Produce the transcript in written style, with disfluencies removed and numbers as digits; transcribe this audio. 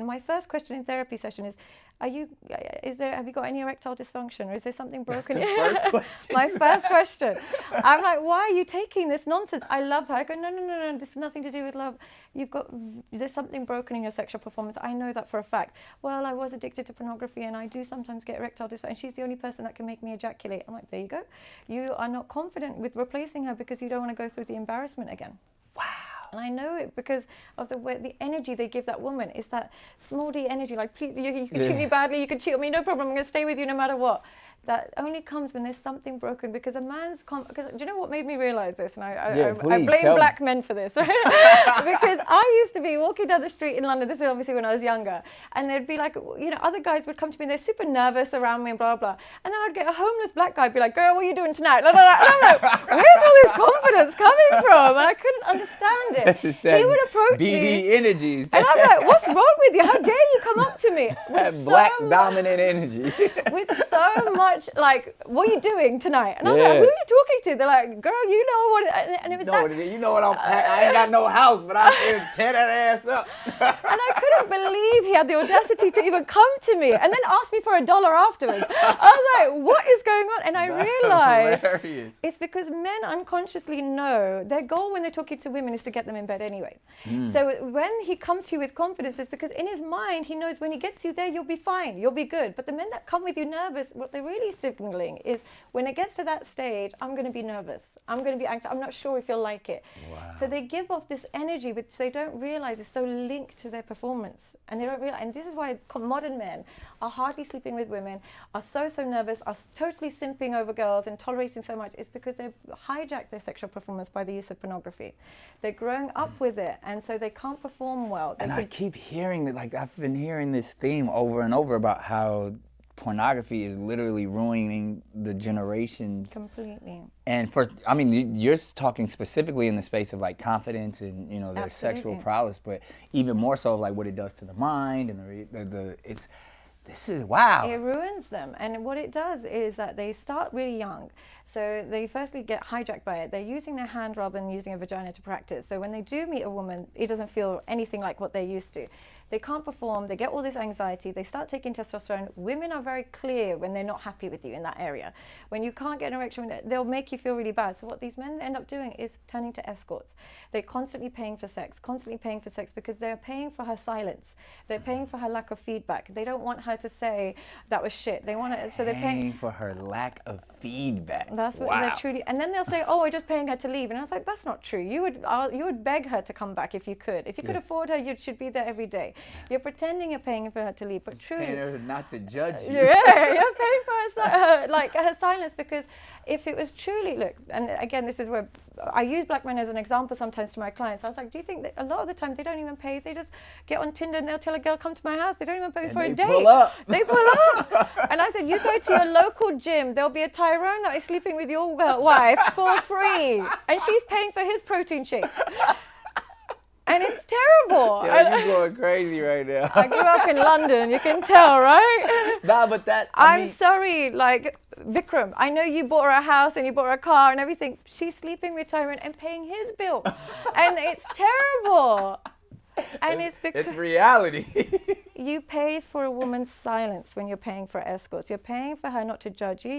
my first question in therapy session is, have you got any erectile dysfunction, or is there something broken? That's the first question. My first question. I'm like, why are you taking this nonsense? I love her. I go, no, this has nothing to do with love. There's something broken in your sexual performance. I know that for a fact. Well, I was addicted to pornography, and I do sometimes get erectile dysfunction. And she's the only person that can make me ejaculate. I'm like, there you go. You are not confident with replacing her because you don't want to go through the embarrassment again. Wow. And I know it because of the energy they give that woman. It's that small d energy, like, please, you can treat me badly, you can cheat on me, no problem, I'm going to stay with you no matter what. That only comes when there's something broken, because a man's because do you know what made me realize this? And I blame black men for this. Because I used to be walking down the street in London, this is obviously when I was younger, and there'd be like, other guys would come to me and they're super nervous around me and blah, blah. And then I'd get a homeless black guy be like, girl, what are you doing tonight? And I'm like, where's all this confidence coming from? And I couldn't understand it. He would approach me. BD energies. And I'm like, what's wrong with you? How dare you come up to me? That black dominant energy. With so much, like, what are you doing tonight? And I'm like, who are you talking to? They're like, girl, you know what, and it was you know what I ain't got no house, but I'm here to tear that ass up. And I couldn't believe he had the audacity to even come to me and then ask me for $1 afterwards. I was like, what is going on? And I realized it's because men unconsciously know their goal when they're talking to women is to get them in bed anyway. So when he comes to you with confidence, it's because in his mind, he knows when he gets you there, you'll be fine, you'll be good. But the men that come with you nervous, what they're really signaling is, when it gets to that stage, I'm going to be nervous, I'm going to be anxious, I'm not sure if you'll like it. Wow. So they give off this energy which they don't realize is so linked to their performance, and they don't realize. And this is why modern men are hardly sleeping with women, are so nervous, are totally simping over girls and tolerating so much. It's because they've hijacked their sexual performance by the use of pornography. They're growing up with it, and so they can't perform well. And I keep hearing that, like, I've been hearing this theme over and over about how pornography is literally ruining the generations completely. And you're talking specifically in the space of like confidence and their sexual prowess, but even more so of like what it does to the mind and this is wow. It ruins them, and what it does is that they start really young. So they firstly get hijacked by it. They're using their hand rather than using a vagina to practice. So when they do meet a woman, it doesn't feel anything like what they're used to. They can't perform, they get all this anxiety, they start taking testosterone. Women are very clear when they're not happy with you in that area. When you can't get an erection, they'll make you feel really bad. So what these men end up doing is turning to escorts. They're constantly paying for sex because they're paying for her silence. They're paying for her lack of feedback. They don't want her to say, that was shit. They want it, so they're paying for her lack of feedback. That's what they're truly, and then they'll say, oh, we're just paying her to leave. And I was like, that's not true. You would beg her to come back if you could. If you could afford her, you should be there every day. You're pretending you're paying for her to leave, but truly, paying her not to judge you. Yeah, you're paying for her silence, because if it was truly, look, and again, this is where I use black men as an example sometimes to my clients. I was like, do you think that a lot of the time they don't even pay? They just get on Tinder and they'll tell a girl, come to my house. They don't even pay for a date. They pull up. And I said, you go to your local gym, there'll be a Tyrone that is sleeping with your wife for free, and she's paying for his protein shakes. And it's terrible. Yeah, you're going crazy right now. I grew up in London, you can tell, right? Nah, but I'm sorry, like, Vikram, I know you bought her a house and you bought her a car and everything. She's sleeping with Tyrone and paying his bill. And it's terrible. And it's because it's reality. You pay for a woman's silence when you're paying for escorts. You're paying for her not to judge you.